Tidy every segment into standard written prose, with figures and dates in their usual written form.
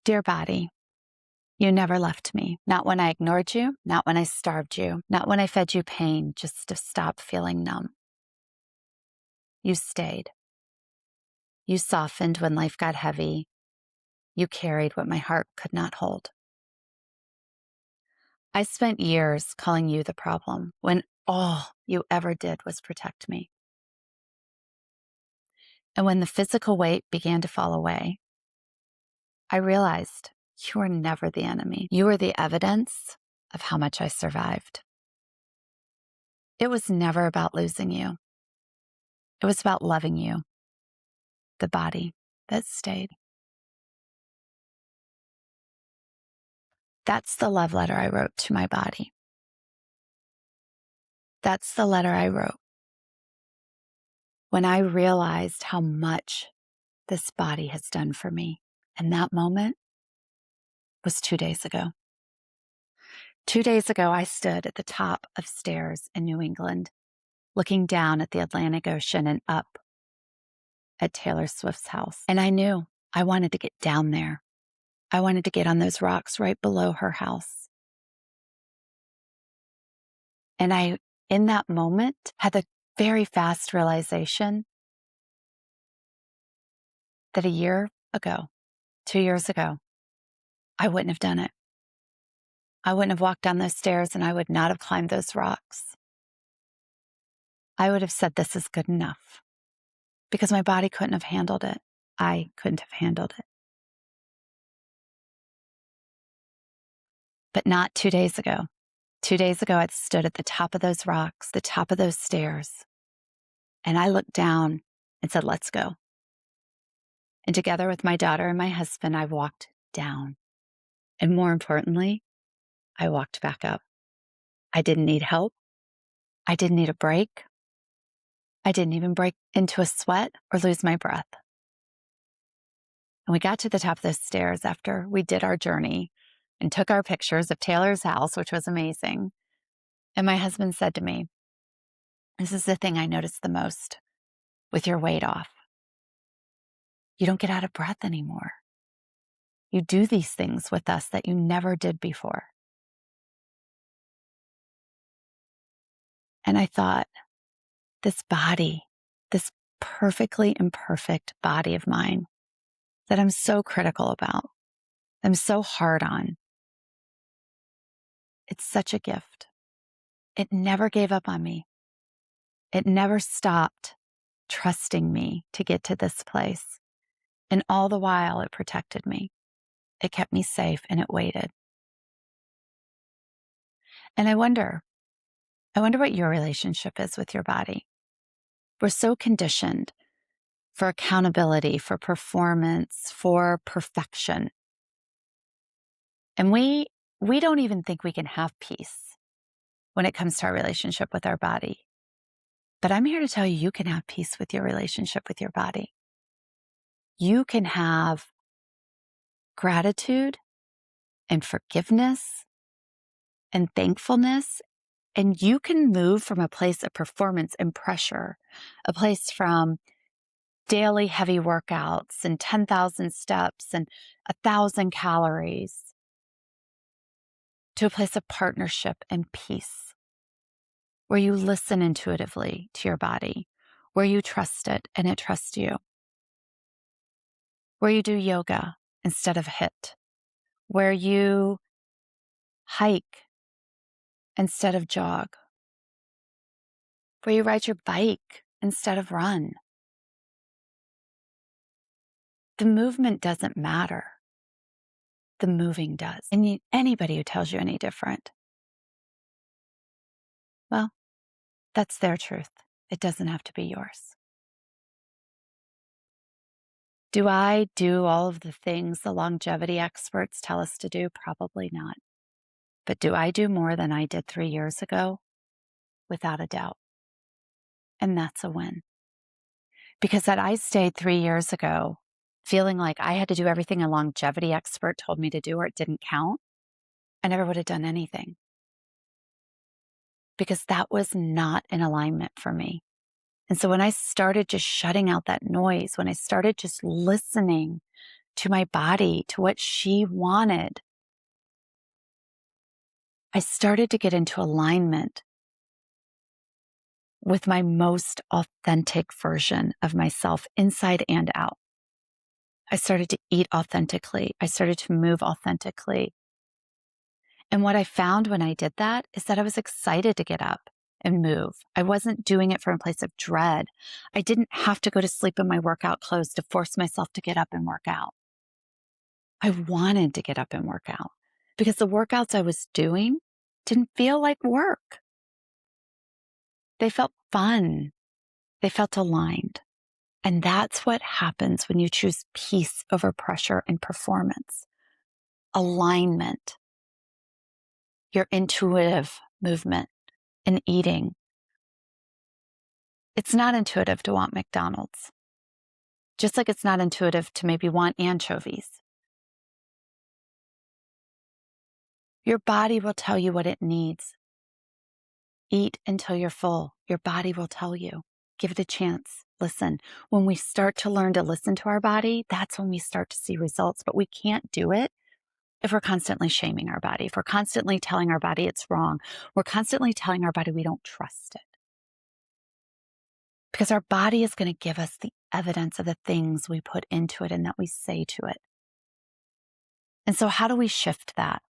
Dear body, you never left me. Not when I ignored you, not when I starved you, not when I fed you pain just to stop feeling numb. You stayed. You softened when life got heavy. You carried what my heart could not hold. I spent years calling you the problem when all you ever did was protect me. And when the physical weight began to fall away, I realized you were never the enemy. You were the evidence of how much I survived. It was never about losing you. It was about loving you, the body that stayed. That's the love letter I wrote to my body. That's the letter I wrote when I realized how much this body has done for me. And that moment was 2 days ago. 2 days ago, I stood at the top of stairs in New England, looking down at the Atlantic Ocean and up at Taylor Swift's house. And I knew I wanted to get down there. I wanted to get on those rocks right below her house. And I, in that moment, had the very fast realization that a year ago, 2 years ago, I wouldn't have done it. I wouldn't have walked down those stairs and I would not have climbed those rocks. I would have said, this is good enough, because my body couldn't have handled it. I couldn't have handled it. But not 2 days ago. 2 days ago, I stood at the top of those rocks, the top of those stairs, and I looked down and said, let's go. And together with my daughter and my husband, I walked down. And more importantly, I walked back up. I didn't need help. I didn't need a break. I didn't even break into a sweat or lose my breath. And we got to the top of those stairs after we did our journey and took our pictures of Taylor's house, which was amazing. And my husband said to me, this is the thing I noticed the most with your weight off. You don't get out of breath anymore. You do these things with us that you never did before. And I thought, this body, this perfectly imperfect body of mine that I'm so critical about, I'm so hard on, it's such a gift. It never gave up on me. It never stopped trusting me to get to this place. And all the while, it protected me. It kept me safe and it waited. And I wonder what your relationship is with your body. We're so conditioned for accountability, for performance, for perfection. And we don't even think we can have peace when it comes to our relationship with our body. But I'm here to tell you, you can have peace with your relationship with your body. You can have gratitude and forgiveness and thankfulness. And you can move from a place of performance and pressure, a place from daily heavy workouts and 10,000 steps and 1,000 calories, to a place of partnership and peace, where you listen intuitively to your body, where you trust it and it trusts you, where you do yoga instead of HIIT, where you hike instead of jog, where you ride your bike instead of run. The movement doesn't matter. The moving does. And anybody who tells you any different, well, that's their truth. It doesn't have to be yours. Do I do all of the things the longevity experts tell us to do? Probably not. But do I do more than I did 3 years ago? Without a doubt. And that's a win. Because had I stayed 3 years ago feeling like I had to do everything a longevity expert told me to do or it didn't count, I never would have done anything. Because that was not in alignment for me. And so when I started just shutting out that noise, when I started just listening to my body, to what she wanted. I started to get into alignment with my most authentic version of myself, inside and out. I started to eat authentically. I started to move authentically. And what I found when I did that is that I was excited to get up and move. I wasn't doing it from a place of dread. I didn't have to go to sleep in my workout clothes to force myself to get up and work out. I wanted to get up and work out because the workouts I was doing didn't feel like work. They felt fun. They felt aligned. And that's what happens when you choose peace over pressure and performance. Alignment, your intuitive movement and eating. It's not intuitive to want McDonald's, just like it's not intuitive to maybe want anchovies. Your body will tell you what it needs. Eat until you're full. Your body will tell you. Give it a chance. Listen. When we start to learn to listen to our body, that's when we start to see results. But we can't do it if we're constantly shaming our body, if we're constantly telling our body it's wrong, we're constantly telling our body we don't trust it. Because our body is going to give us the evidence of the things we put into it and that we say to it. And so how do we shift that?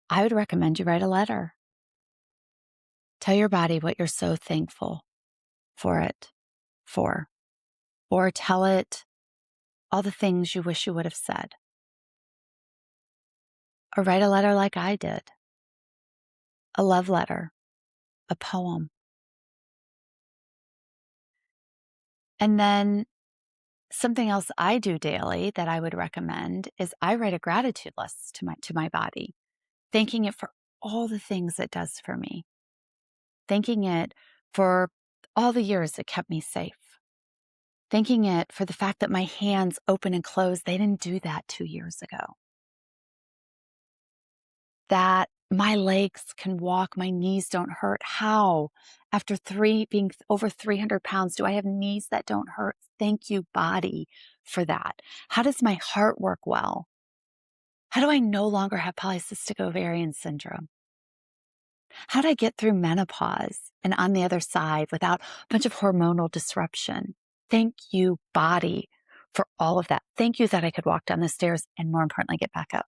I would recommend you write a letter. Tell your body what you're so thankful for, or tell it all the things you wish you would have said. Or write a letter like I did, a love letter, a poem. And then something else I do daily that I would recommend is I write a gratitude list to my body, thanking it for all the things it does for me, thanking it for all the years it kept me safe, thanking it for the fact that my hands open and close. They didn't do that 2 years ago. That my legs can walk, my knees don't hurt. How? After being over 300 pounds, do I have knees that don't hurt? Thank you, body, for that. How does my heart work well? How do I no longer have polycystic ovarian syndrome? How did I get through menopause and on the other side without a bunch of hormonal disruption? Thank you, body, for all of that. Thank you that I could walk down the stairs and, more importantly, get back up.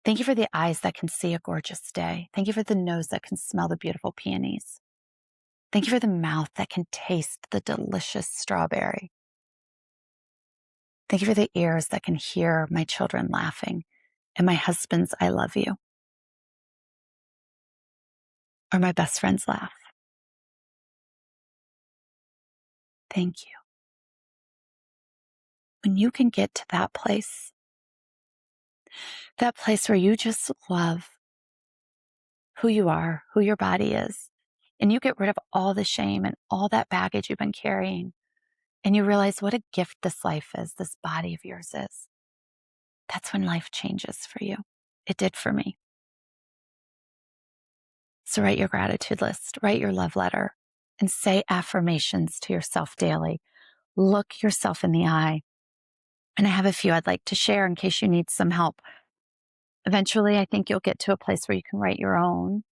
Thank you for the eyes that can see a gorgeous day. Thank you for the nose that can smell the beautiful peonies. Thank you for the mouth that can taste the delicious strawberry. Thank you for the ears that can hear my children laughing and my husband's "I love you," or my best friend's laugh. Thank you. When you can get to that place where you just love who you are, who your body is, and you get rid of all the shame and all that baggage you've been carrying, and you realize what a gift this life is, this body of yours is, that's when life changes for you. It did for me. So write your gratitude list, write your love letter, and say affirmations to yourself daily. Look yourself in the eye. And I have a few I'd like to share in case you need some help. Eventually, I think you'll get to a place where you can write your own.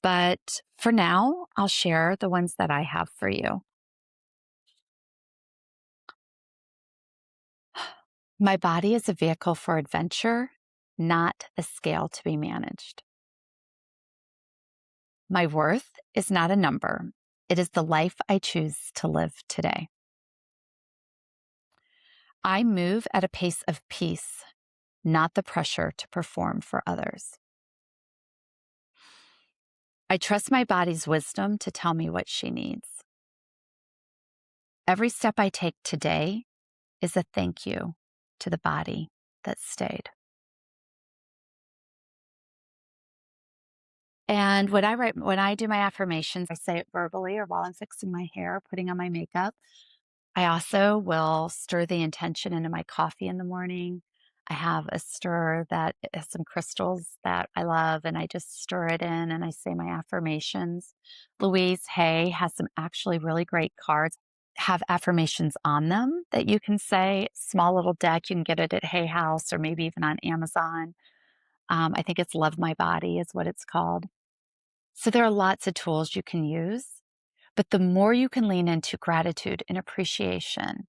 But for now, I'll share the ones that I have for you. My body is a vehicle for adventure, not a scale to be managed. My worth is not a number. It is the life I choose to live today. I move at a pace of peace, not the pressure to perform for others. I trust my body's wisdom to tell me what she needs. Every step I take today is a thank you to the body that stayed. And when I do my affirmations, I say it verbally or while I'm fixing my hair, putting on my makeup. I also will stir the intention into my coffee in the morning. I have a stirrer that has some crystals that I love, and I just stir it in and I say my affirmations. Louise Hay has some actually really great cards. have affirmations on them that you can say. Small little deck. You can get it at Hay House or maybe even on Amazon. I think it's Love My Body is what it's called. So there are lots of tools you can use, but the more you can lean into gratitude and appreciation,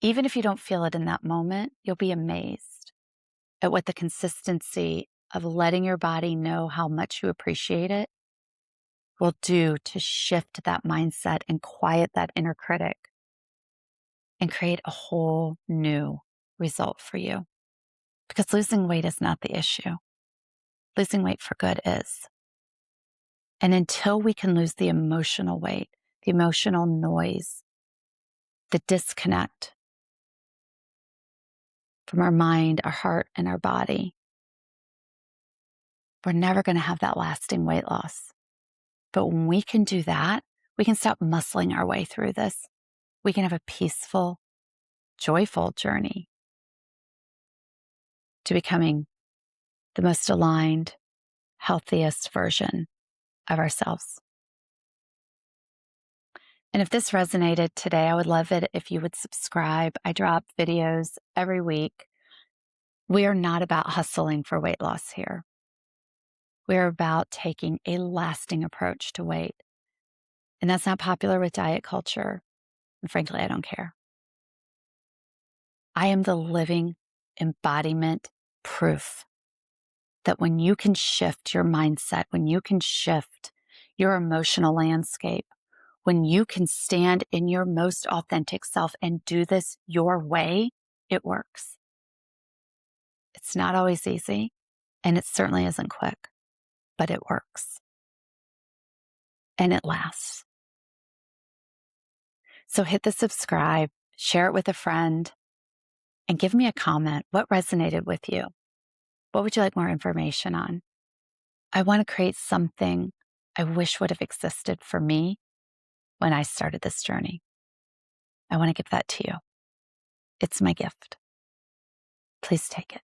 even if you don't feel it in that moment, you'll be amazed at what the consistency of letting your body know how much you appreciate it will do to shift that mindset and quiet that inner critic and create a whole new result for you. Because losing weight is not the issue. Losing weight for good is. And until we can lose the emotional weight, the emotional noise, the disconnect from our mind, our heart, and our body, we're never going to have that lasting weight loss. But when we can do that, we can stop muscling our way through this. We can have a peaceful, joyful journey to becoming the most aligned, healthiest version of ourselves. And if this resonated today, I would love it if you would subscribe. I drop videos every week. We are not about hustling for weight loss here. We're about taking a lasting approach to weight. And that's not popular with diet culture. And frankly, I don't care. I am the living embodiment proof that when you can shift your mindset, when you can shift your emotional landscape, when you can stand in your most authentic self and do this your way, it works. It's not always easy, and it certainly isn't quick, but it works. And it lasts. So hit the subscribe, share it with a friend, and give me a comment. What resonated with you? What would you like more information on? I want to create something I wish would have existed for me when I started this journey. I want to give that to you. It's my gift. Please take it.